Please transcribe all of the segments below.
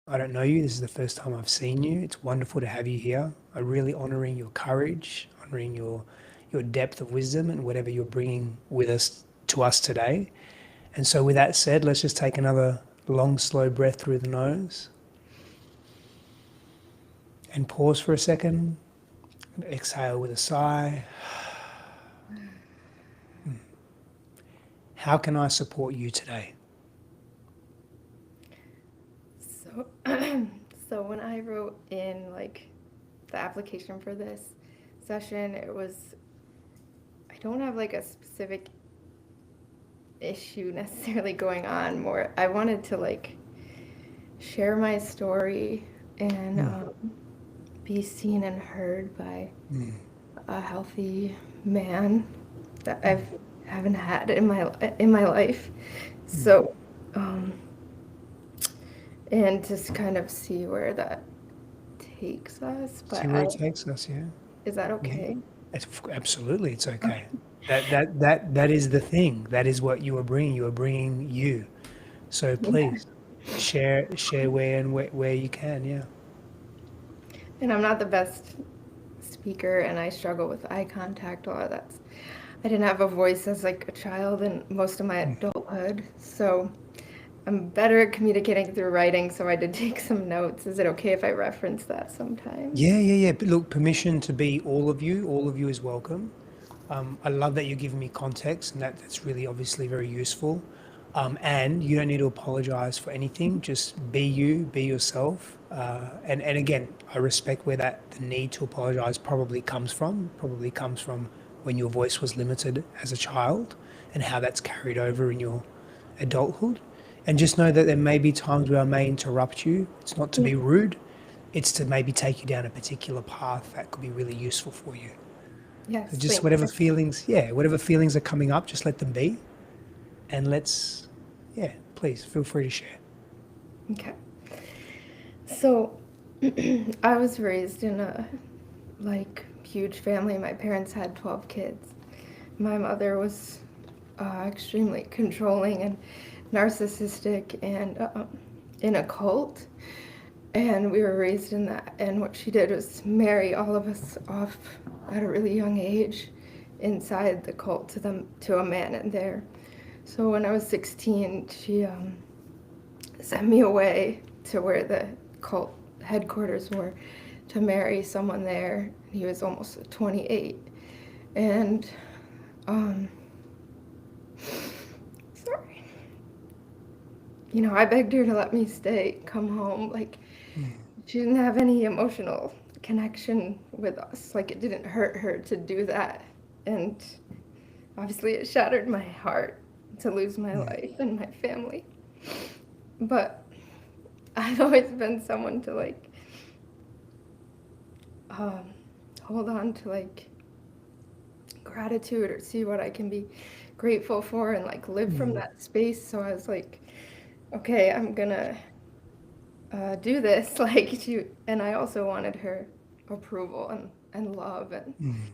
I don't know you. This is the first time I've seen you. It's wonderful to have you here. I'm really honoring your courage, honoring your depth of wisdom and whatever you're bringing with us to us today. And so, with that said, let's just take another long, slow breath through the nose and pause for a second. Exhale with a sigh. How can I support you today? So, so when I wrote in like the application for this session, it was I don't have like a specific issue necessarily going on. More, I wanted to like share my story and Mm, be seen and heard by mm, a healthy man that mm, I've haven't had in my life. mm. So, um, and just kind of see where that takes us. See But where I it takes us, yeah? is that Yeah. okay? Absolutely, it's Okay. okay. That is the thing. That is what you are bringing. You are bringing you. So Yeah. please share where you can. Yeah. And I'm not the best speaker, and I struggle with eye contact. A lot of that's I didn't have a voice as like a child and most of my Mm. adulthood, so I'm better at communicating through writing. So I did take some notes. Is it okay if I reference that sometimes? Yeah. But look, permission to be all of you. All of you is welcome. I love that you're giving me context, and that's really obviously very useful. And you don't need to apologize for anything. Just be you, be yourself. And again, I respect where that the need to apologize probably comes from. Probably comes from when your voice was limited as a child, and how that's carried over in your adulthood. And just know that there may be times where I may interrupt you. It's not to Yeah. be rude. It's to maybe take you down a particular path that could be really useful for you. So Yes, just thank whatever you. feelings, yeah, whatever feelings are coming up, just let them be. And let's, yeah, please feel free to share. Okay. So I was raised in a like huge family. My parents had 12 kids. My mother was extremely controlling and narcissistic and in a cult. And we were raised in that. And what she did was marry all of us off at a really young age inside the cult to a man in there. So when I was 16, she sent me away to where the cult headquarters were to marry someone there. He was almost 28. And, um, sorry. I begged her to let me stay, come home. Like, Mm, she didn't have any emotional connection with us. Like, it didn't hurt her to do that. And obviously, it shattered my heart to lose my mm, life and my family. But I've always been someone to, like, um, hold on to, like, gratitude or see what I can be grateful for and, like, live from mm, that space. So I was like, okay, I'm gonna do this. Like, and I also wanted her approval and love, and mm,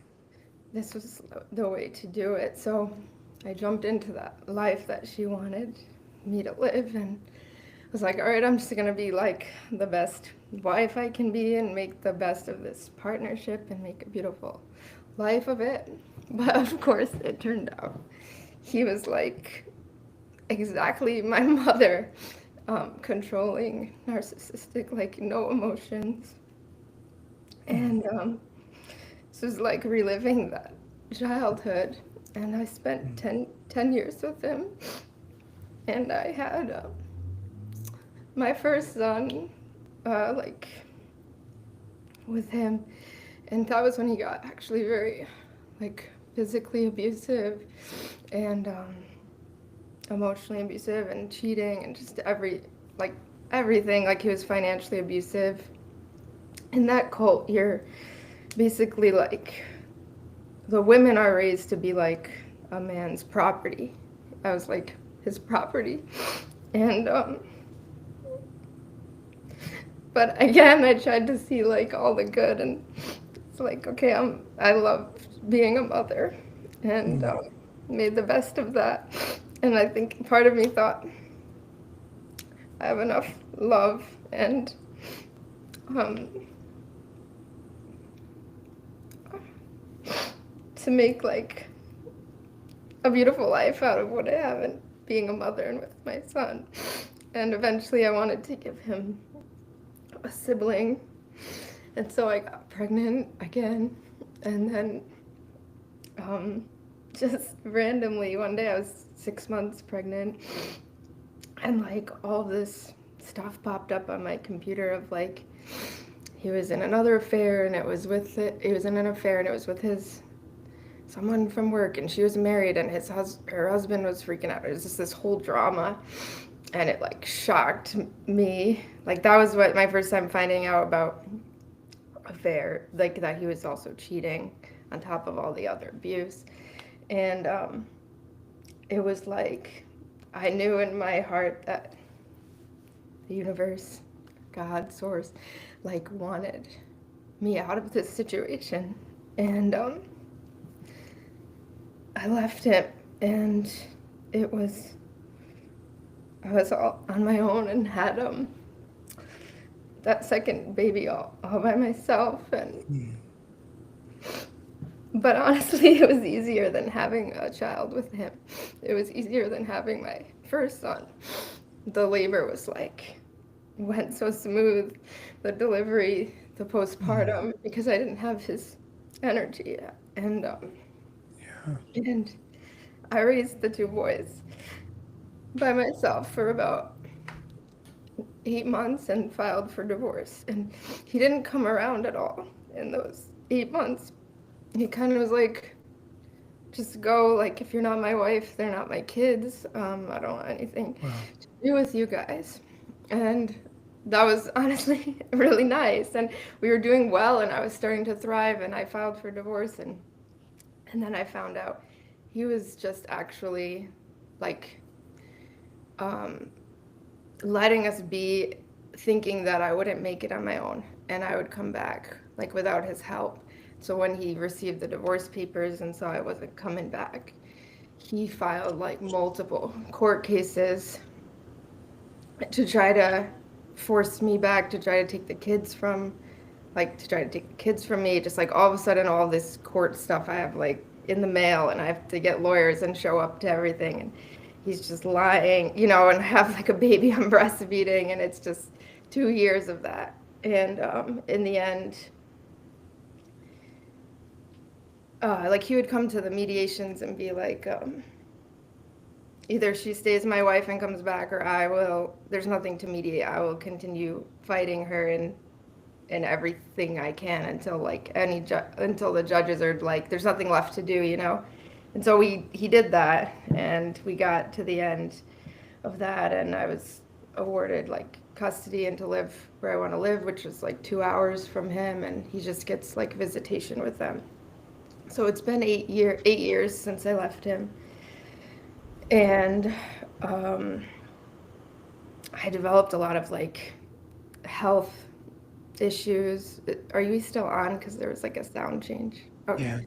this was the way to do it. So I jumped into that life that she wanted me to live, and was like, all right, I'm just gonna be like the best wife I can be and make the best of this partnership and make a beautiful life of it. But of course, it turned out he was like exactly my mother, controlling, narcissistic, like no emotions. mm, And this was like reliving that childhood. And I spent mm, 10 years with him. And I had my first son, like with him. And that was when he got actually very, like, physically abusive and emotionally abusive and cheating and just like, everything. Like, he was financially abusive. In that cult, you're basically like, the women are raised to be like a man's property. I was like his property. And, but again, I tried to see like all the good, and it's like, okay, I love being a mother, and mm, made the best of that. And I think part of me thought have enough love and um, to make like a beautiful life out of what I have and being a mother and with my son. And eventually I wanted to give him a sibling. And so I got pregnant again. And then just randomly one day I was 6 months pregnant, and like all this stuff popped up on my computer of like he was in another affair and it was with his someone from work, and she was married, and her husband was freaking out. It was just this whole drama, and it like shocked me. Like that was what my first time finding out about affair, like that he was also cheating on top of all the other abuse. And it was like I knew in my heart that the universe, God, source, like wanted me out of this situation. And I left him, and I was all on my own and had that second baby all by myself. And but honestly, it was easier than having a child with him. It was easier than having my first son. The labor was like, went so smooth. The delivery, the postpartum, because I didn't have his energy yet. And I raised the two boys by myself for about 8 months and filed for divorce. And he didn't come around at all in those 8 months. He kind of was like, just go, like, if you're not my wife, they're not my kids. I don't want anything to do with you guys. And that was honestly really nice. And we were doing well, and I was starting to thrive, and I filed for divorce. And then I found out he was just actually, like, letting us be, thinking that I wouldn't make it on my own, and I would come back, like, without his help. So when he received the divorce papers and saw I wasn't coming back, he filed like multiple court cases to try to force me back, to try to take the kids from, me. Just like all of a sudden, all this court stuff I have like in the mail, and I have to get lawyers and show up to everything. And he's just lying, and I have like a baby I'm breastfeeding, and it's just 2 years of that. And in the end, like he would come to the mediations and be like, either she stays my wife and comes back, or there's nothing to mediate. I will continue fighting her in everything I can until like until the judges are like, there's nothing left to do, And so he did that, and we got to the end of that, and I was awarded like custody and to live where I want to live, which is like 2 hours from him, and he just gets like visitation with them. So it's been 8 years since I left him. And I developed a lot of like health issues. Are you still on? Because there was like a sound change. Okay. Yeah.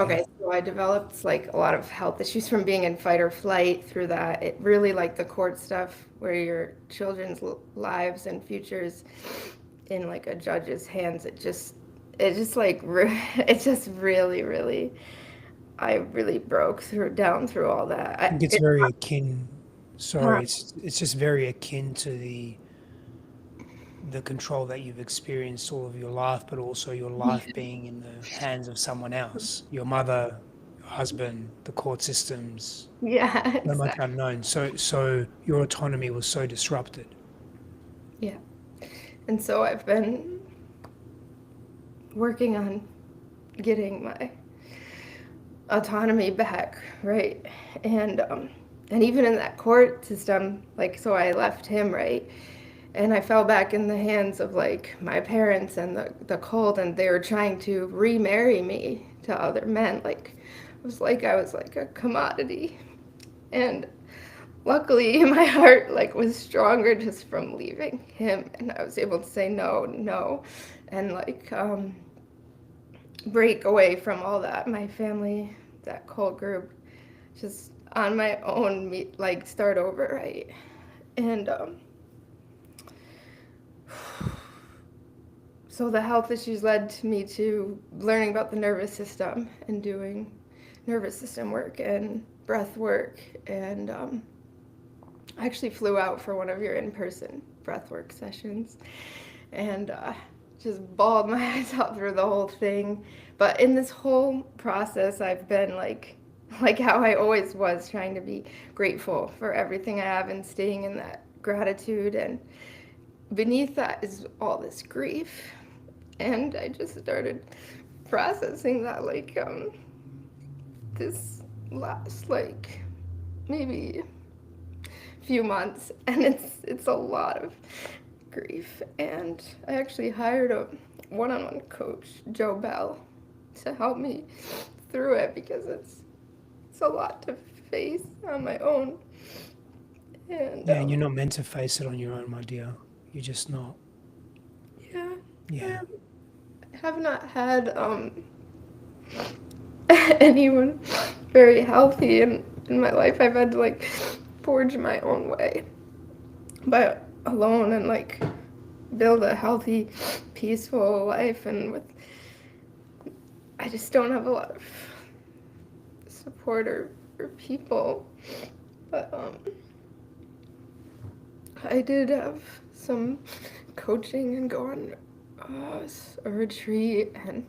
Okay, so I developed like a lot of health issues from being in fight or flight through that. It really, like the court stuff where your children's lives and futures in like a judge's hands, it just really, I really broke down through all that. I think it's very akin. Sorry, it's just very akin to the control that you've experienced all of your life, but also your life being in the hands of someone else, your mother, your husband, the court systems. Yeah, So much exactly. unknown. So your autonomy was so disrupted. Yeah. And so I've been working on getting my autonomy back, right? And even in that court system, like, so I left him, right? And I fell back in the hands of like my parents and the cult, and they were trying to remarry me to other men. Like, it was like I was like a commodity. And luckily my heart like was stronger just from leaving him, and I was able to say no, and like break away from all that, my family, that cult group, just on my own, like start over, right? And so the health issues led to me to learning about the nervous system and doing nervous system work and breath work. And I actually flew out for one of your in-person breath work sessions and just bawled my eyes out through the whole thing. But in this whole process, I've been like how I always was, trying to be grateful for everything I have and staying in that gratitude. And beneath that is all this grief. And I just started processing that this last maybe few months, and it's a lot of grief. And I actually hired a one-on-one coach, Joe Bell, to help me through it because it's a lot to face on my own. And Yeah, and you're not meant to face it on your own, my dear. You're just not. yeah, Yeah. I have not had anyone very healthy in my life. I've had to forge my own way, but alone, and build a healthy, peaceful life. And I just don't have a lot of support or people. But I did have some coaching and go on a retreat, and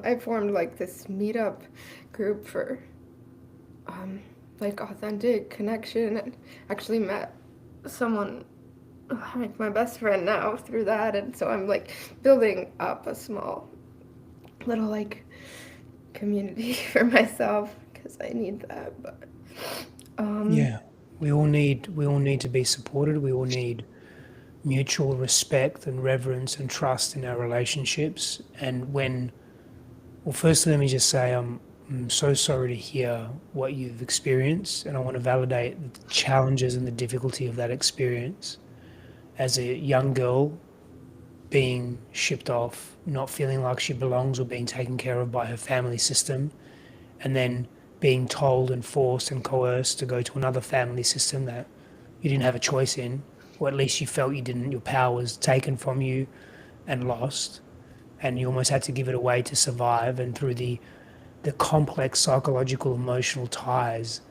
I formed this meetup group for authentic connection, and actually met someone like my best friend now through that. And so I'm building up a small little community for myself because I need that. But Yeah. We all need to be supported. We all need mutual respect and reverence and trust in our relationships. And well, firstly, let me just say I'm so sorry to hear what you've experienced, and I want to validate the challenges and the difficulty of that experience. As a young girl, being shipped off, not feeling like she belongs or being taken care of by her family system, and then being told and forced and coerced to go to another family system that you didn't have a choice in, or at least you felt you didn't, your power was taken from you and lost, and you almost had to give it away to survive. And through the complex psychological emotional ties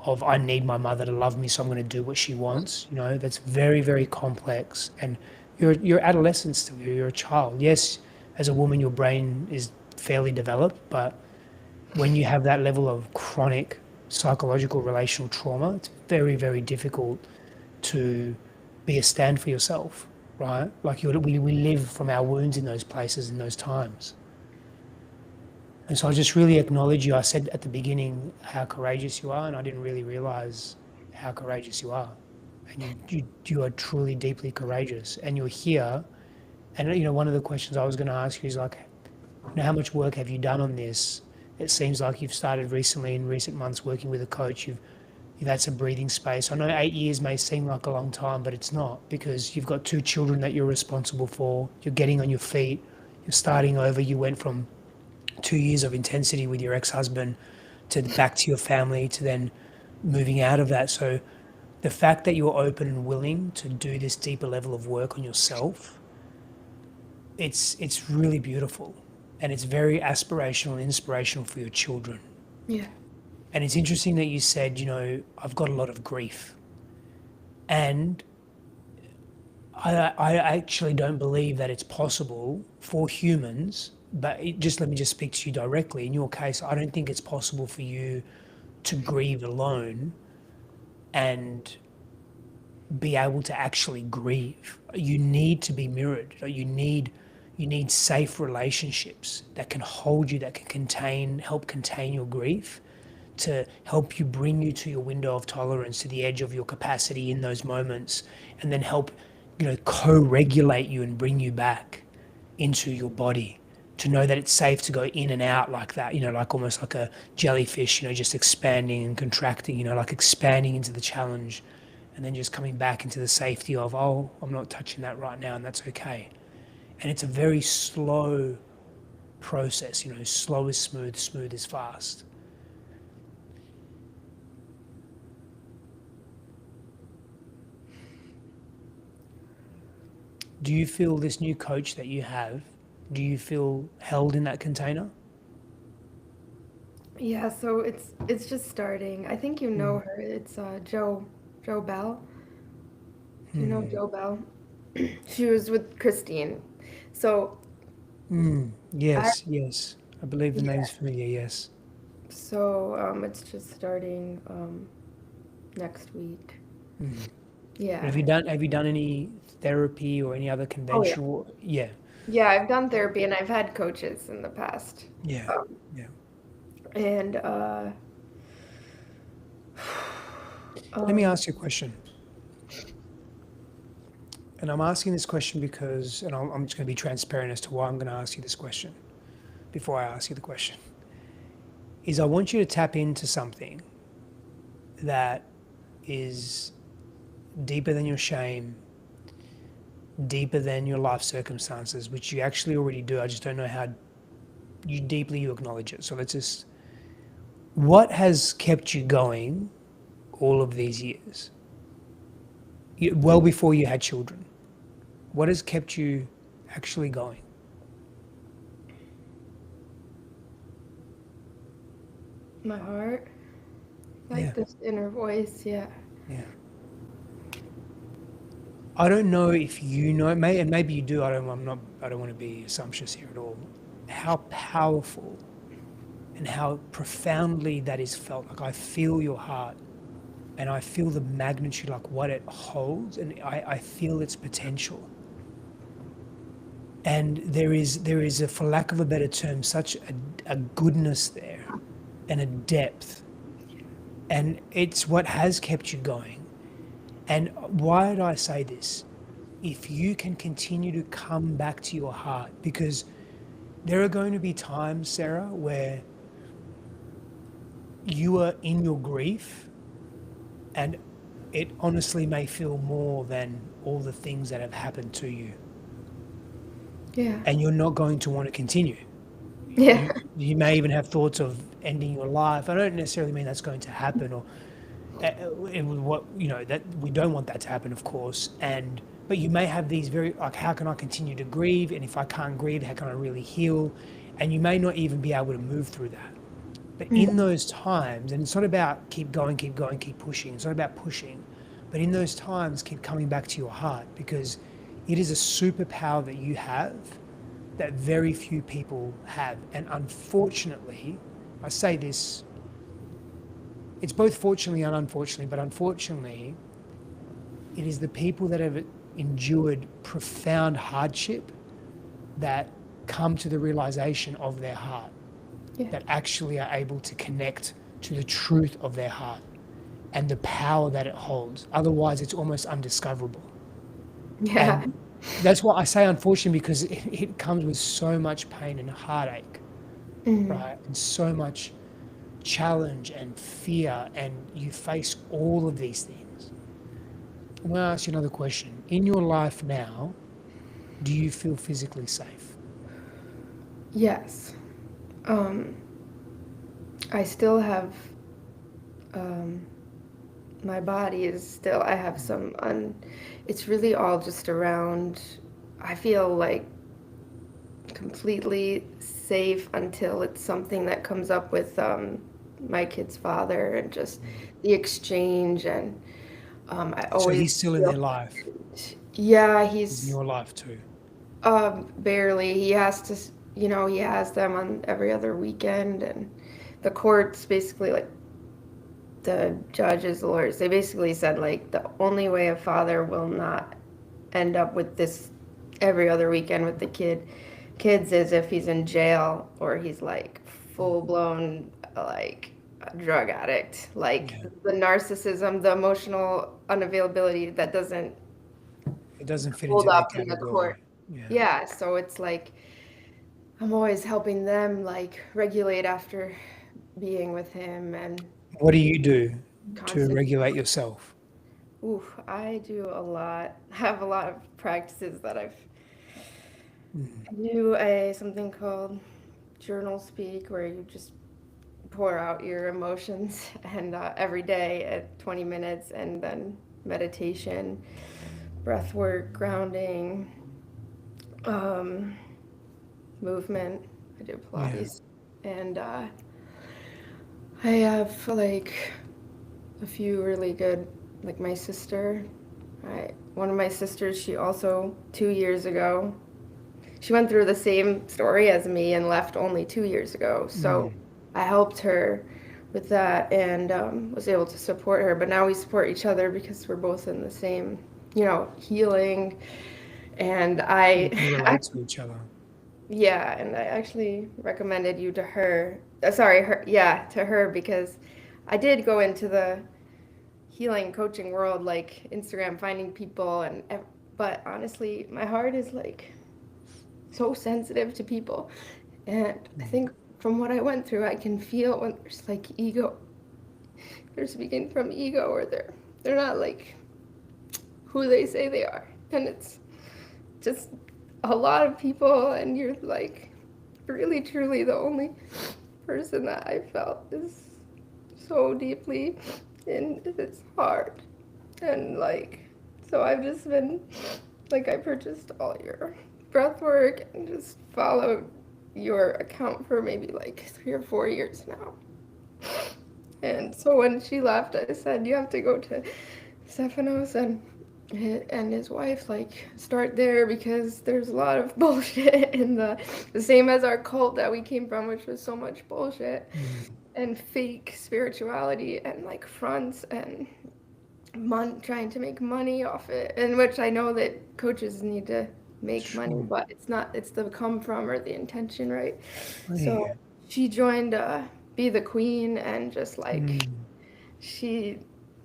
of I need my mother to love me, so I'm going to do what she wants, that's very, very complex. And you're adolescent still, you're a child. Yes, as a woman your brain is fairly developed, but when you have that level of chronic psychological relational trauma, it's very, very difficult to be a stand for yourself, right? We live from our wounds in those places, in those times. And so I just really acknowledge you. I said at the beginning how courageous you are, and I didn't really realize how courageous you are. And you are truly deeply courageous, and you're here. And one of the questions I was going to ask you is how much work have you done on this? It seems like you've started recently, in recent months, working with a coach. You've had some breathing space. I know 8 years may seem like a long time, but it's not, because you've got 2 children that you're responsible for. You're getting on your feet. You're starting over. You went from 2 years of intensity with your ex-husband to back to your family to then moving out of that. So the fact that you're open and willing to do this deeper level of work on yourself, it's really beautiful, and it's very aspirational and inspirational for your children. yeah. And it's interesting that you said, I've got a lot of grief. And I actually don't believe that it's possible for humans, but let me just speak to you directly. In your case, I don't think it's possible for you to grieve alone and be able to actually grieve. You need to be mirrored. You need safe relationships that can hold you, that can help contain your grief, to help you, bring you to your window of tolerance, to the edge of your capacity in those moments, and then help, co-regulate you and bring you back into your body, to know that it's safe to go in and out like that, almost like a jellyfish, just expanding and contracting, like expanding into the challenge and then just coming back into the safety of, oh, I'm not touching that right now, and that's okay. And it's a very slow process, slow is smooth, smooth is fast. Do you feel this new coach that you have, do you feel held in that container? Yeah, so it's just starting. I think you know Mm. her. It's Joe Bell. Do you know Hmm. Joe Bell? She was with Christine. So Mm. I Yes, yes. I believe the name's yeah. familiar, yes. So it's just starting next week. Mm. And Yeah. have you done any therapy or any other Oh yeah. conventional? Yeah, Yeah, I've done therapy and I've had coaches in the past. yeah, Um, yeah. and Let me um, ask you a question. And I'm asking this question because, and I'm just going to be transparent as to why I'm going to ask you this question before I ask you the question. Is I want you to tap into something that is deeper than your shame, deeper than your life circumstances, which you actually already do. I just don't know how deeply you acknowledge it. So let's just, what has kept you going all of these years? Well before you had children. What has kept you actually going? my heart, Yeah, like this inner voice, yeah. yeah. I don't know if you know, and maybe you do. I don't want to be assumptuous here at all. How powerful and how profoundly that is felt. Like I feel your heart, and I feel the magnitude, like what it holds, and I feel its potential. And there is a, for lack of a better term, such a goodness there, and a depth, and it's what has kept you going. And why did I say this? If you can continue to come back to your heart, because there are going to be times, Sarah, where you are in your grief and it honestly may feel more than all the things that have happened to you. Yeah. And you're not going to want to continue. Yeah. You may even have thoughts of ending your life. I don't necessarily mean that's going to happen, or what that we don't want that to happen, of course. And but you may have these very like, how can I continue to grieve? And if I can't grieve, how can I really heal? And you may not even be able to move through that. But in Mm. those times, and it's not about keep going, keep going, keep pushing. It's not about pushing, but in those times, keep coming back to your heart because it is a superpower that you have that very few people have. And unfortunately, I say this, it's both fortunately and unfortunately, but unfortunately, it is the people that have endured profound hardship that come to the realization of their heart, Yeah. that actually are able to connect to the truth of their heart and the power that it holds. Otherwise, it's almost undiscoverable. Yeah. And that's why I say unfortunately, because it comes with so much pain and heartache, Mm. right? And so much challenge and fear, and you face all of these things. I'm going to ask you another question. In your life now, do you feel physically safe? Yes. Um, I still have um, my body is still. I have some It's really all just around. I feel like completely safe until it's something that comes up with my kid's father and just the exchange and I So always he's still in feel their life. yeah He's in he's your life too. barely he has to he has them on every other weekend and the courts basically like the judges the lawyers they basically said like the only way a father will not end up with this every other weekend with the kids is if he's in jail or he's like full blown like a drug addict like Yeah. the narcissism the emotional unavailability that doesn't It doesn't fit hold into their up in the category. court. Yeah. Yeah, so it's like I'm always helping them like regulate after being with him and What do you do to constant. regulate yourself? Ooh, I do a lot. I have a lot of practices that Mm. I do a something called journal speak where you just pour out your emotions and every day at 20 minutes and then meditation, breath work, grounding. um, movement. I do Yeah. Pilates, and I have like a few really good, like my sister. One of my sisters, she also 2 years ago, she went through the same story as me and left only 2 years ago. So Mm. I helped her with that and was able to support her. But now we support each other because we're both in the same, healing. And You can relate to each other. yeah, and I actually recommended you to her. Sorry, her, yeah, to her because I did go into the healing coaching world, like Instagram, finding people, but honestly, my heart is like so sensitive to people, and I Mm. think from what I went through, I can feel when there's like ego. They're speaking from ego, or they're not like who they say they are, and it's just a lot of people, and you're like really truly the only person that I felt is so deeply in his heart. And like, so I've just been like, I purchased all your breath work and just followed your account for maybe like 3 or 4 years now. And so when she left, I said, you have to go to Stefanos and his wife, like, start there because there's a lot of bullshit in the same as our cult that we came from, which was so much bullshit Mm. and fake spirituality and like fronts and trying to make money off it, and which I know that coaches need to make money, Sure. but it's the come from or the intention, right? So Yeah. she joined Be the Queen, and just like Mm. she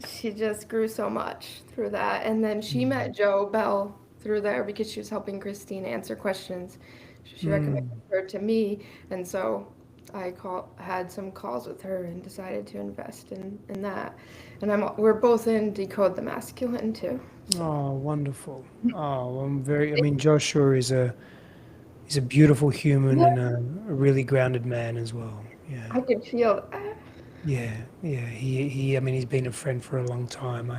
she just grew so much through that. And then she Mm. met Joe Bell through there because she was helping Christine answer questions. She recommended Mm. her to me, and so had some calls with her and decided to invest in that. And we're both in Decode the Masculine too. So Oh, wonderful. Oh, I mean, Joshua is a beautiful human yeah, and a really grounded man as well. Yeah. I could feel that. Yeah. Yeah. I mean, he's been a friend for a long time.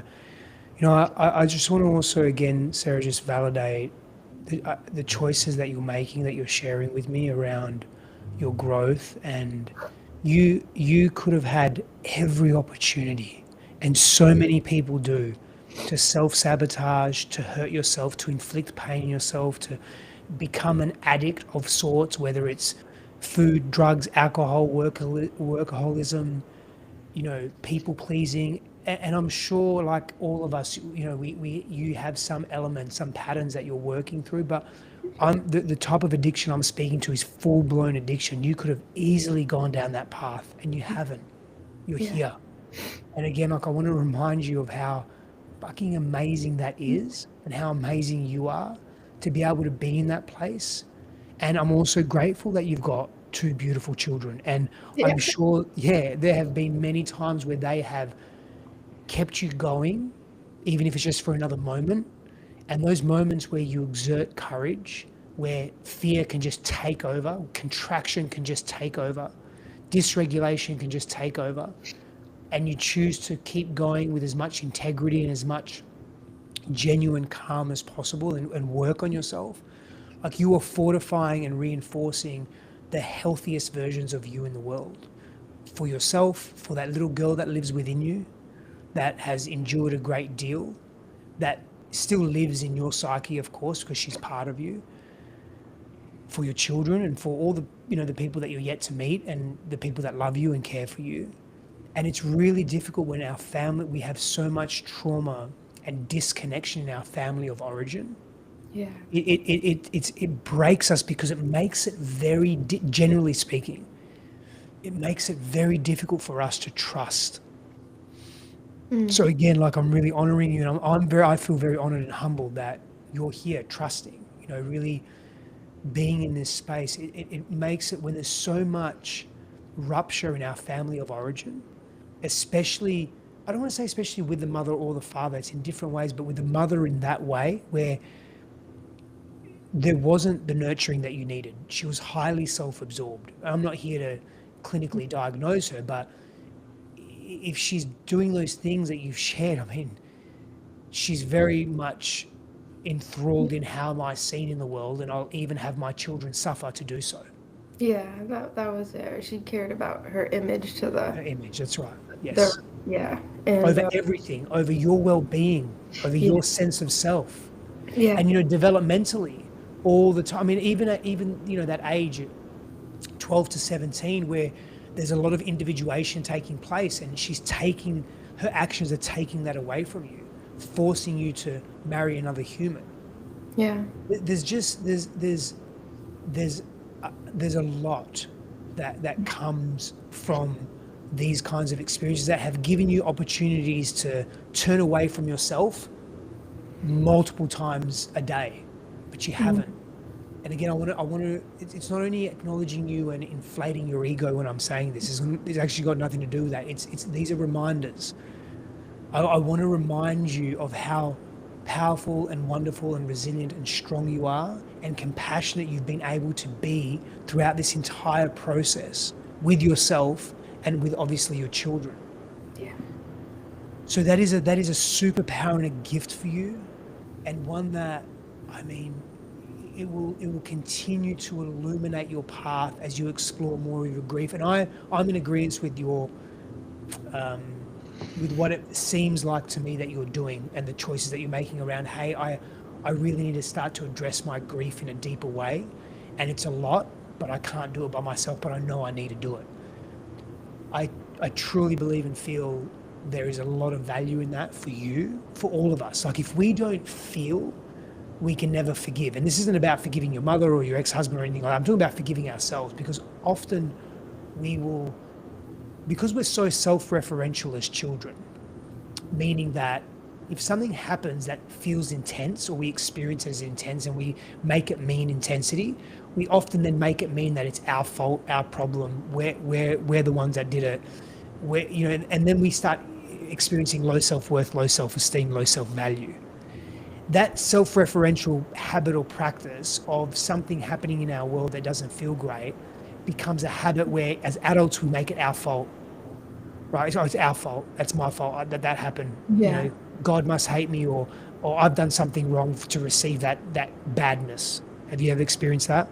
I just want to also, again, Sarah, just validate the choices that you're making, that you're sharing with me around your growth. And you could have had every opportunity, and so many people do, to self-sabotage, to hurt yourself, to inflict pain in yourself, to become an addict of sorts, whether it's food, drugs, alcohol, workaholism, people pleasing. And I'm sure, like all of us, you have some elements, some patterns that you're working through. But the type of addiction I'm speaking to is full blown addiction. You could have easily gone down that path, and you haven't. You're Yeah, here. And again, like, I want to remind you of how fucking amazing that is, and how amazing you are to be able to be in that place. And I'm also grateful that you've got two beautiful children. And yeah, I'm sure, yeah, there have been many times where they have kept you going, even if it's just for another moment. And those moments where you exert courage, where fear can just take over, contraction can just take over, dysregulation can just take over, and you choose to keep going with as much integrity and as much genuine calm as possible, and work on yourself, like, you are fortifying and reinforcing the healthiest versions of you in the world, for yourself, for that little girl that lives within you, that has endured a great deal, that still lives in your psyche, of course, because she's part of you, for your children, and for all the people that you're yet to meet, and the people that love you and care for you. And it's really difficult when our family, we have so much trauma and disconnection in our family of origin. yeah, It breaks us because it makes it very, generally speaking, it makes it very difficult for us to trust. So mm, again, like, I'm really honoring you, and I feel very honored and humbled that you're here trusting, really being in this space. It makes it, when there's so much rupture in our family of origin, especially, I don't want to say especially with the mother or the father, it's in different ways, but with the mother in that way, where there wasn't the nurturing that you needed. She was highly self-absorbed. I'm not here to clinically diagnose her, but if she's doing those things that you've shared, I mean, she's very much enthralled in how am I seen in the world, and I'll even have my children suffer to do so. Yeah, that was it. She cared about her image to Her image, that's right. the Yes. yeah, and Over everything, over your well-being, over yeah, your sense of self. yeah, And, developmentally, all the time, I mean, even that age, 12 to 17, where there's a lot of individuation taking place, and her actions are taking that away from you, forcing you to marry another human. yeah, There's just there's there's a lot that comes from these kinds of experiences that have given you opportunities to turn away from yourself multiple times a day, but you mm, haven't. And again, it's not only acknowledging you and inflating your ego when I'm saying this. It's actually got nothing to do with that. These are reminders. I want to remind you of how powerful and wonderful and resilient and strong you are, and compassionate you've been able to be throughout this entire process with yourself and with obviously your children. yeah, So that is a superpower and a gift for you, and one that, I mean, it will continue to illuminate your path as you explore more of your grief. And I'm in agreement with um, with what it seems like to me that you're doing, and the choices that you're making around, hey, I really need to start to address my grief in a deeper way. And it's a lot, but I can't do it by myself, but I know I need to do it. I, I truly believe and feel there is a lot of value in that for you, for all of us. Like, if we don't feel, we can never forgive. And this isn't about forgiving your mother or your ex-husband or anything like that. I'm talking about forgiving ourselves, because often we will, because we're so self-referential as children, meaning that if something happens that feels intense, or we experience as intense, and we make it mean intensity, we often then make it mean that it's our fault, our problem, we're the ones that did it. And then we start experiencing low self-worth, low self-esteem, low self-value. That self-referential habit or practice of something happening in our world that doesn't feel great becomes a habit where, as adults, we make it our fault, right? So it's our fault. That's my fault that happened. yeah, God must hate me, or I've done something wrong to receive that badness. Have you ever experienced that?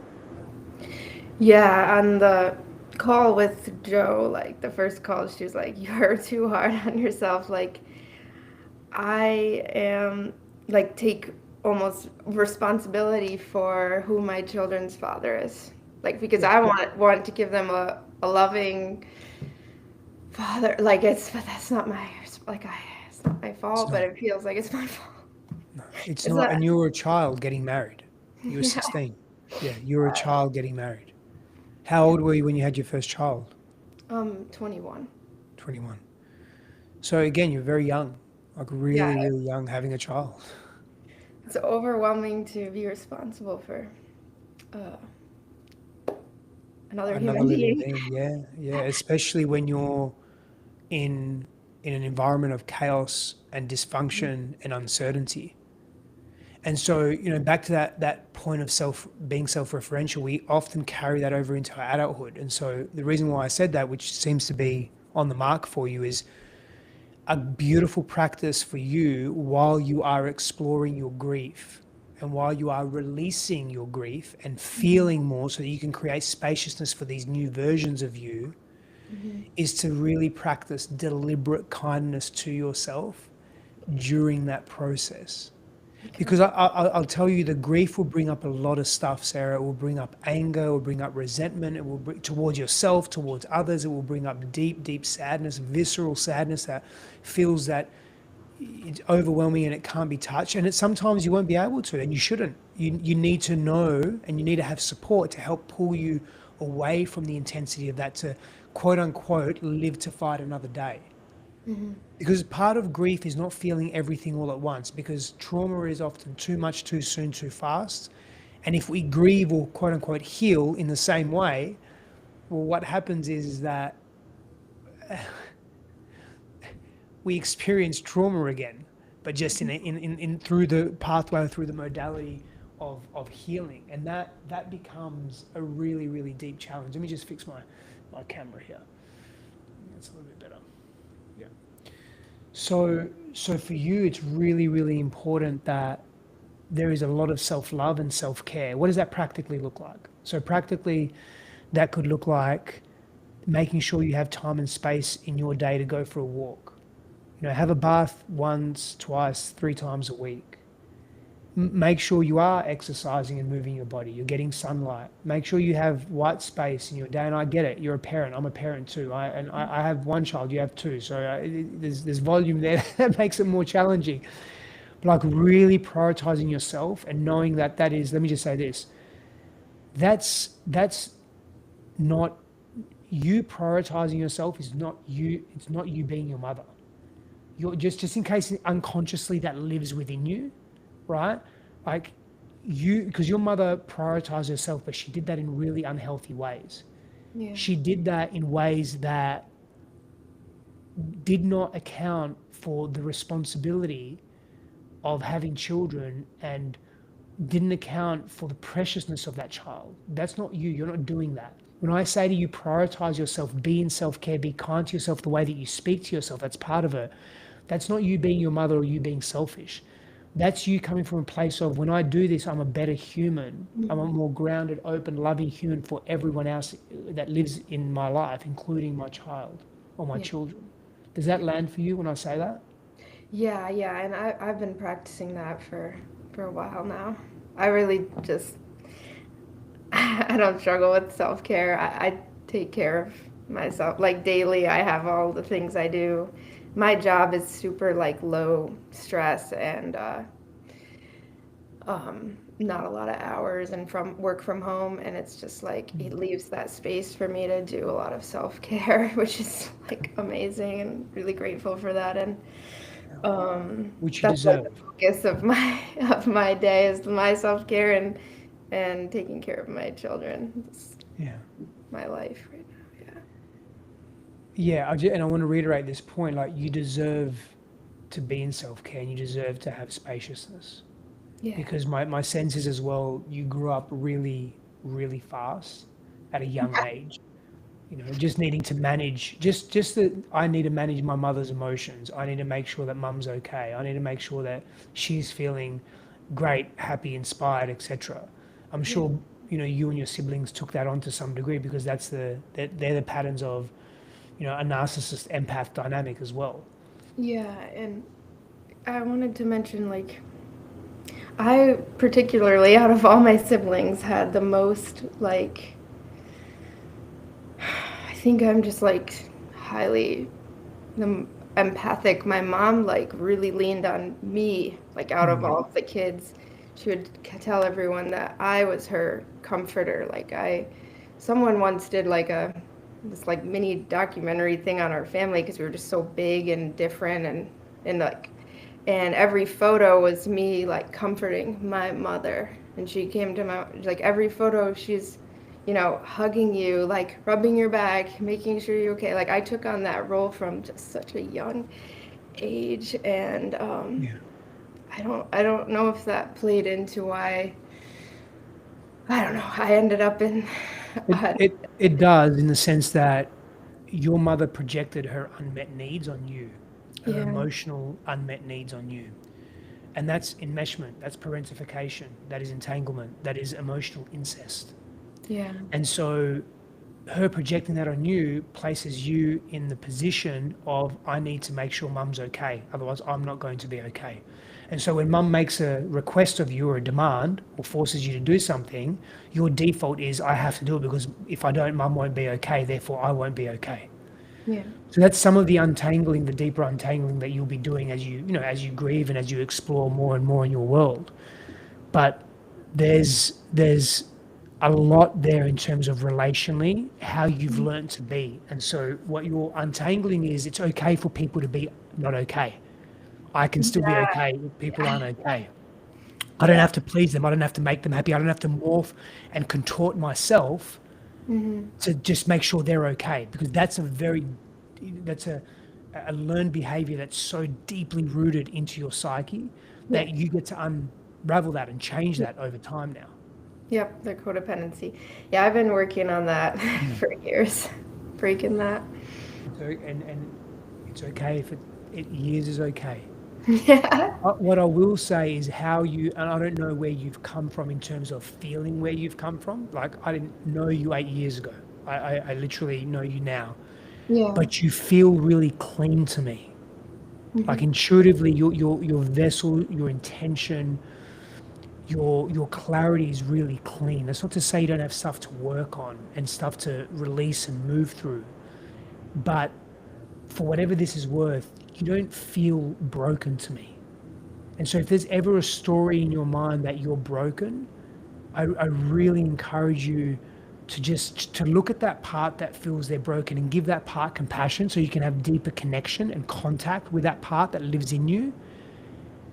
yeah. On the call with Joe, like the first call, she was like, "You're too hard on yourself." Like, I am like take almost responsibility for who my children's father is. Like, because Yeah. I want to give them a loving father. Like, but that's not my it's not my It's fault, but not. it feels like it's my fault. No, it's Is not. And that you were a child getting married. You were yeah. 16. Yeah, you were a Uh, child getting married. How yeah. old were you when you had your first child? 21. 21. So again, you're very young, like Yeah, really, really young, having a child. it's overwhelming to be responsible for uh, another Another human living being. being, yeah, yeah. Especially when you're in in an environment of chaos and dysfunction and uncertainty. And so, back to that point of being self-referential, we often carry that over into our adulthood. And so the reason why I said that, which seems to be on the mark for you, is a beautiful practice for you while you are exploring your grief, and while you are releasing your grief and feeling more, so that you can create spaciousness for these new versions of you, Mhm. is to really practice deliberate kindness to yourself during that process. Okay. Because I'll tell you, the grief will bring up a lot of stuff, Sarah. It will bring up anger, it will bring up resentment, it will bring towards yourself, towards others. It will bring up deep, deep sadness, visceral sadness that feels that it's overwhelming and it can't be touched. And sometimes you won't be able to, and you shouldn't. You need to know, and you need to have support to help pull you away from the intensity of that, to quote unquote live to fight another day. Mhm. Because part of grief is not feeling everything all at once, because trauma is often too much, too soon, too fast. And if we grieve or quote unquote heal in the same way, well, what happens is that we experience trauma again, but just in through the pathway, through the modality of healing. And that becomes a really, really deep challenge. Let me just fix my camera here. That's a little bit better. So for you, it's really, really important that there is a lot of self-love and self-care. What does that practically look like? So practically, that could look like making sure you have time and space in your day to go for a walk. Have a bath once, twice, 3 times a week. Make sure you are exercising and moving your body. You're getting sunlight. Make sure you have white space in your day. And I get it. You're a parent. I'm a parent too. I have one child. You have two. So there's volume there that makes it more challenging. But like really prioritizing yourself and knowing that is. Let me just say this. That's not you prioritizing yourself. Is not you. It's not you being your mother. You're just in case unconsciously that lives within you, right? Like because your mother prioritized herself, but she did that in really unhealthy ways. Yeah. She did that in ways that did not account for the responsibility of having children and didn't account for the preciousness of that child. That's not you. You're not doing that. When I say to you, prioritize yourself, be in self-care, be kind to yourself, the way that you speak to yourself, that's part of it. That's not you being your mother or you being selfish. That's you coming from a place of, when I do this, I'm a better human. I'm a more grounded, open, loving human for everyone else that lives in my life, including my child or my children. Does that land for you when I say that? Yeah, yeah, and I've been practicing that for a while now. I really just I don't struggle with self-care. I take care of myself. Like daily, I have all the things I do. My job is super like low stress and not a lot of hours and from work from home, and it's just like it leaves that space for me to do a lot of self-care, which is like amazing and really grateful for that. And Which you that's like the deserve. focus of my day is my self-care and taking care of my children. It's Yeah. my life right now. Yeah, and I want to reiterate this point, like you deserve to be in self-care and you deserve to have spaciousness. Yeah. Because my sense is as well, you grew up really, really fast at a young age. Just needing to manage, just that I need to manage my mother's emotions. I need to make sure that mum's okay. I need to make sure that she's feeling great, happy, inspired, etc. I'm Yeah. sure, you and your siblings took that on to some degree because they're the patterns of, a narcissist empath dynamic as well. Yeah, and I wanted to mention like I particularly out of all my siblings had the most like I think I'm just like highly empathic. My mom like really leaned on me like out of all of the kids. She would tell everyone that I was her comforter. Someone once did like this like mini documentary thing on our family because we were just so big and different and every photo was me like comforting my mother, and she came to my like every photo she's hugging you, like rubbing your back, making sure you're okay. Like I took on that role from just such a young age, and Yeah. I don't know if that played into why I don't know I ended up in. It, it it does, in the sense that your mother projected her unmet needs on you, her Yeah, emotional unmet needs on you. And that's enmeshment, that's parentification, that is entanglement, that is emotional incest. yeah, And so her projecting that on you places you in the position of, I need to make sure mum's okay, otherwise I'm not going to be okay. And so when mum makes a request of you or a demand or forces you to do something, your default is, I have to do it because if I don't, mum won't be okay, therefore I won't be okay. yeah, So that's some of the untangling, the deeper untangling that you'll be doing as you grieve and as you explore more and more in your world. But there's a lot there in terms of relationally how you've learned to be. And so what you're untangling is, it's okay for people to be not okay. I can still be yeah, okay if people yeah, aren't okay. I don't yeah. have to please them. I don't have to make them happy. I don't have to morph and contort myself Hmm. to just make sure they're okay, because that's a learned behavior that's so deeply rooted into your psyche Yeah. that you get to unravel that and change that over time now. Yep, the codependency. Yeah, I've been working on that Mm. for years, breaking that. So and it's okay if years is okay. Yeah. What I will say is how you, and I don't know where you've come from in terms of feeling where you've come from. Like, I didn't know you 8 years ago. I literally know you now. Yeah. But you feel really clean to me. Like Hmm. intuitively, your vessel, your intention, your clarity is really clean. That's not to say you don't have stuff to work on and stuff to release and move through. But for whatever this is worth, you don't feel broken to me. And so if there's ever a story in your mind that you're broken, I really encourage you to just to look at that part that feels they're broken and give that part compassion so you can have deeper connection and contact with that part that lives in you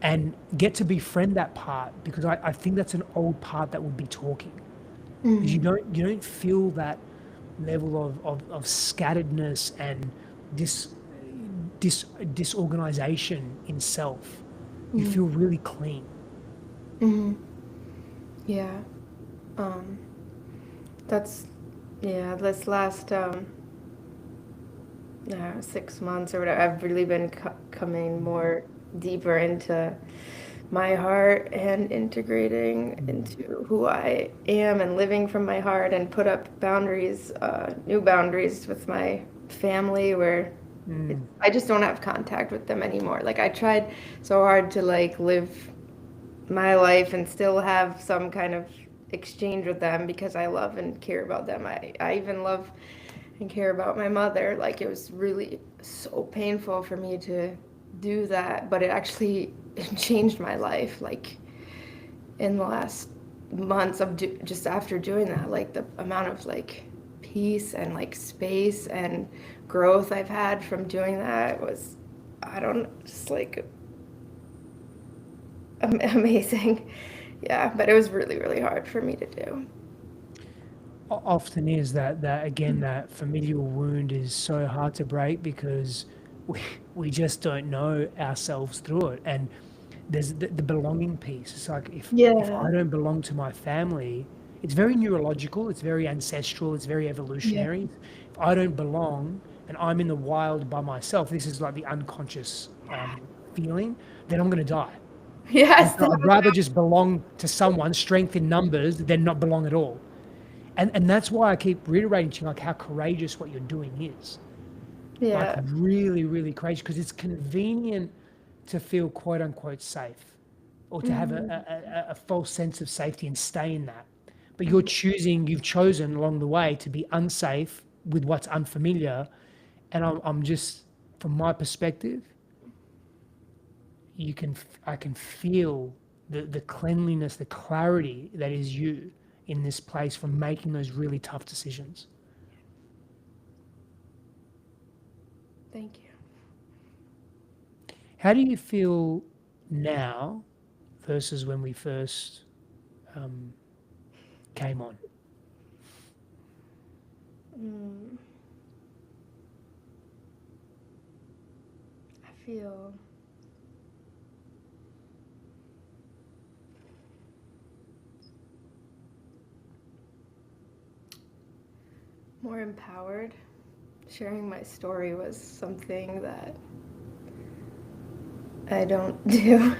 and get to befriend that part because I think that's an old part that would be talking. Because Hmm. you don't feel that level of scatteredness and dis, disorganization in self. You Hmm. feel really clean. Hmm. Yeah. Um, that's, yeah, this last 6 months or whatever, I've really been coming more deeper into my heart and integrating into who I am and living from my heart and put up boundaries, new boundaries with my family where Mm. I just don't have contact with them anymore. Like I tried so hard to like live my life and still have some kind of exchange with them because I love and care about them. I even love and care about my mother. Like it was really so painful for me to do that, but it actually it changed my life. Like in the last months of just after doing that, like the amount of like peace and like space and growth I've had from doing that was, I don't just like amazing. Yeah, but it was really, really hard for me to do. Often is that again that familial wound is so hard to break because we we just don't know ourselves through it and there's the belonging piece. It's like if Yeah. I don't belong to my family, it's very neurological, it's very ancestral, it's very Yeah. evolutionary. If I don't belong and I'm in the wild by myself, this is like the unconscious feeling, then I'm going to die. And Yes, so that I'd was rather just belong to someone, strength in numbers, than not belong at all. And that's why I keep reiterating to you like how courageous what you're doing is. Like yeah. really, really courageous because it's convenient to feel quote unquote safe or to have Mhm. a false sense of safety and stay in that. But you've chosen along the way to be unsafe with what's unfamiliar. And I'm just, from my perspective, I can feel the cleanliness, the clarity that is you in this place from making those really tough decisions. Thank you. How do you feel now versus when we first um, came on? Mm, I feel more empowered. Sharing my story was something that I don't do,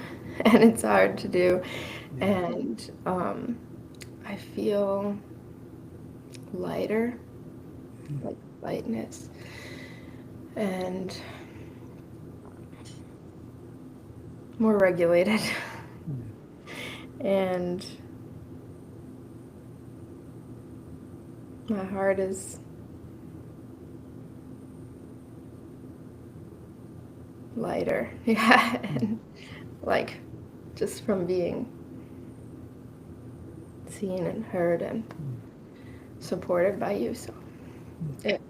and it's hard to do. Yeah. And I feel lighter, like lightness, and more regulated. Mm. And my heart is lighter. Yeah, Mm. and like just from being seen and heard and Mm. supported by you. So Mm. it,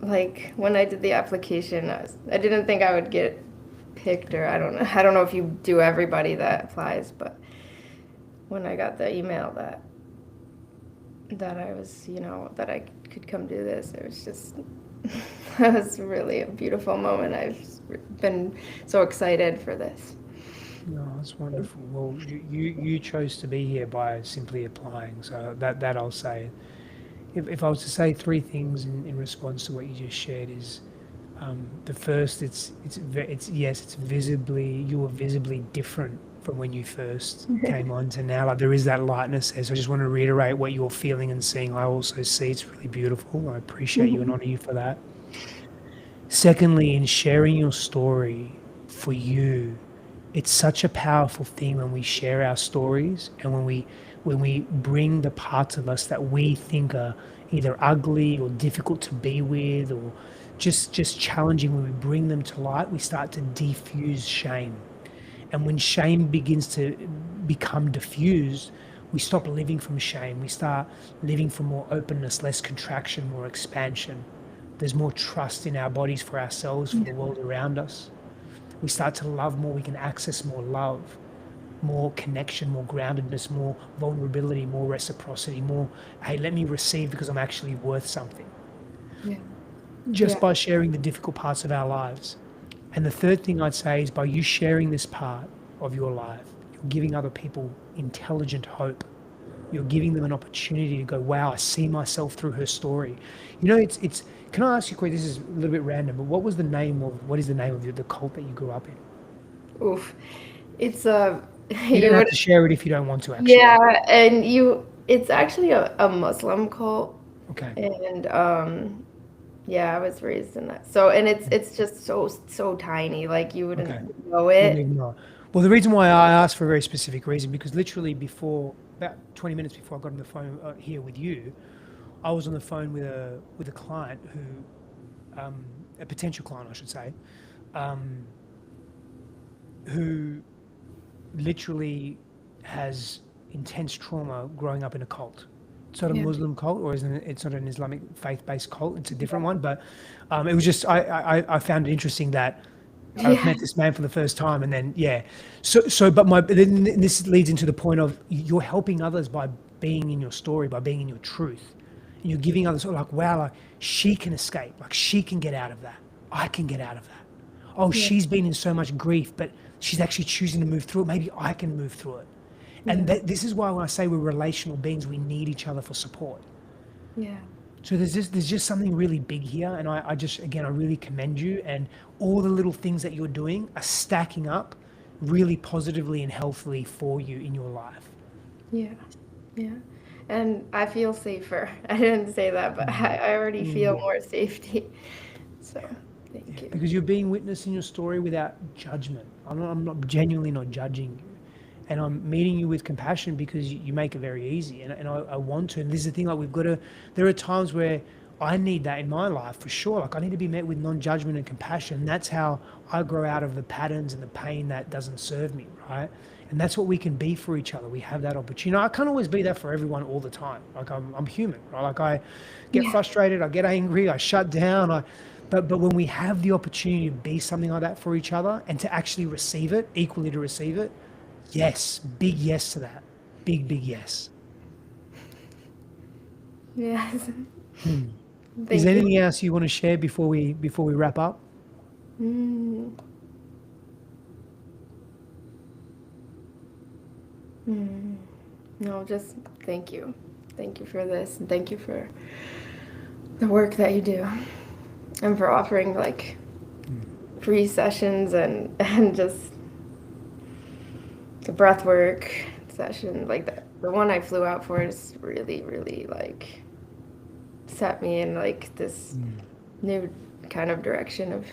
like when I did the application, I didn't think I would get picked, or I don't know if you do everybody that applies, but when I got the email that I was, that I could come do this, it was just that was really a beautiful moment. I've been so excited for this. No, that's wonderful. Well, you chose to be here by simply applying. So that I'll say. If I was to say three things in response to what you just shared is The first, it's yes, it's visibly, you were visibly different from when you first came on to now. Like there is that lightness there. So I just want to reiterate what you're feeling and seeing. I also see it's really beautiful. I appreciate you and honor you for that. Secondly, in sharing your story for you, it's such a powerful thing when we share our stories and when we bring the parts of us that we think are either ugly or difficult to be with or just challenging. When we bring them to light, we start to defuse shame. And when shame begins to become diffused, we stop living from shame. We start living from more openness, less contraction, more expansion. There's more trust in our bodies for ourselves, for the world around us. We start to love more. We can access more love, more connection, more groundedness, more vulnerability, more reciprocity, more, hey, let me receive because I'm actually worth something. Yeah. Just Yeah. by sharing the difficult parts of our lives. And the third thing I'd say is by you sharing this part of your life, you're giving other people intelligent hope. You're giving them an opportunity to go, wow, I see myself through her story. You know, it's. Can I ask you a question? This is a little bit random, but what is the name of the cult that you grew up in? Oof. It's You don't you have would to share it if you don't want to, actually. yeah, and it's actually a Muslim cult, Okay. and yeah, I was raised in that. So, and it's just so tiny, like you Okay. wouldn't know Wouldn't it. even know. Well, the reason why I asked for a very specific reason, because literally before, about 20 minutes before I got on the phone here with you, I was on the phone with a client a potential client, I should say, um, who literally has intense trauma growing up in a cult. It's not a Yeah. Muslim cult, or isn't it? It's not an Islamic faith-based cult. It's a different one. But it was just I found it interesting that I've Yeah. met this man for the first time, and then yeah. But then this leads into the point of you're helping others by being in your story, by being in your truth, and you're giving others like, wow, like she can escape, like she can get out of that. I can get out of that. Oh, Yeah. she's been in so much grief, but she's actually choosing to move through it. Maybe I can move through it. And Yeah. this is why when I say we're relational beings, we need each other for support. Yeah. So there's just something really big here, and I just again I really commend you, and all the little things that you're doing are stacking up really positively and healthily for you in your life. Yeah. Yeah. And I feel safer. I didn't say that, but Mm. I already feel Mm. more safety. So, Yeah, thank yeah, you. because you're being witness in your story without judgment. I'm not genuinely not judging you, and I'm meeting you with compassion because you make it very easy, and I want to. And this is the thing, like we've got to. There are times where I need that in my life for sure. Like I need to be met with non-judgment and compassion. That's how I grow out of the patterns and the pain that doesn't serve me, right? And that's what we can be for each other. We have that opportunity. I can't always be that for everyone all the time. Like I'm human, right? Like I get Yeah. frustrated, I get angry, I shut down. But when we have the opportunity to be something like that for each other and to actually receive it, equally to receive it, yes, big yes to that. Big yes. Yes. Hmm. Is Thank there you. anything else you want to share before we wrap up? Mm. Mm. No, just thank you. Thank you for this, and thank you for the work that you do, and for offering like Hmm. free sessions and just the breath work session. Like the one I flew out for is really like set me in like this Hmm. new kind of direction of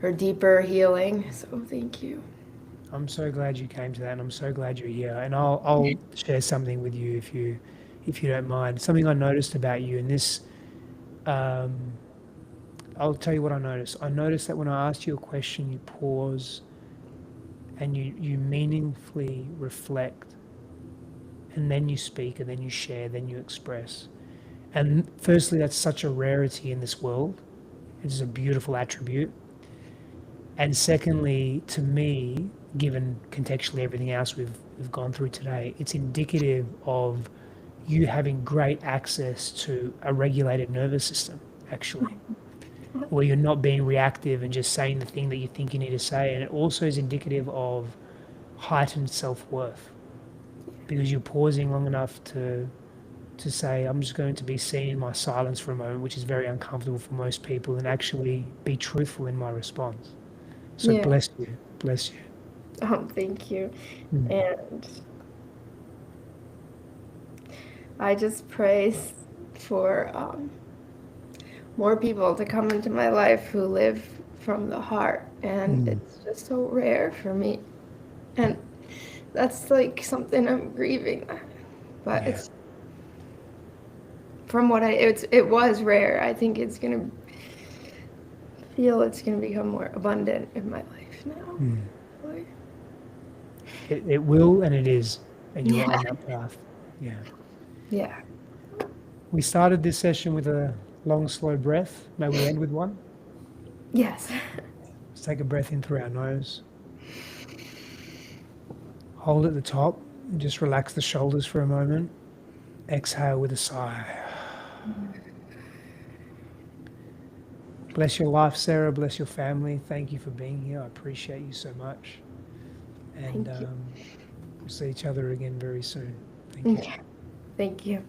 or deeper healing. So thank you. I'm so glad you came to that, and I'm so glad you're here. And I'll share something with you if you don't mind. Something I noticed about you, and this um, I'll tell you what I noticed. I noticed that when I asked you a question, you pause and you meaningfully reflect, and then you speak, and then you share, then you express. And firstly, that's such a rarity in this world. It's a beautiful attribute. And secondly, to me, given contextually everything else we've gone through today, it's indicative of you having great access to a regulated nervous system, actually, where you're not being reactive and just saying the thing that you think you need to say. And it also is indicative of heightened self worth because you're pausing long enough to say, I'm just going to be seen in my silence for a moment, which is very uncomfortable for most people, and actually be truthful in my response. So Yeah. bless you. Bless you. Thank you. Mm. And I just pray for more people to come into my life who live from the heart. And Mm. it's just so rare for me. And that's like something I'm grieving. But Yeah. it's from what it was rare. I think it's gonna become more abundant in my life now. Mm. Like, It will, and it is, and you are yeah. on that path. Yeah. Yeah. We started this session with a long, slow breath. May we end with one? Yes. Let's take a breath in through our nose. Hold at the top. And just relax the shoulders for a moment. Exhale with a sigh. Bless your life, Sarah. Bless your family. Thank you for being here. I appreciate you so much. And Thank you. we'll see each other again very soon. Thank you. Okay. Thank you.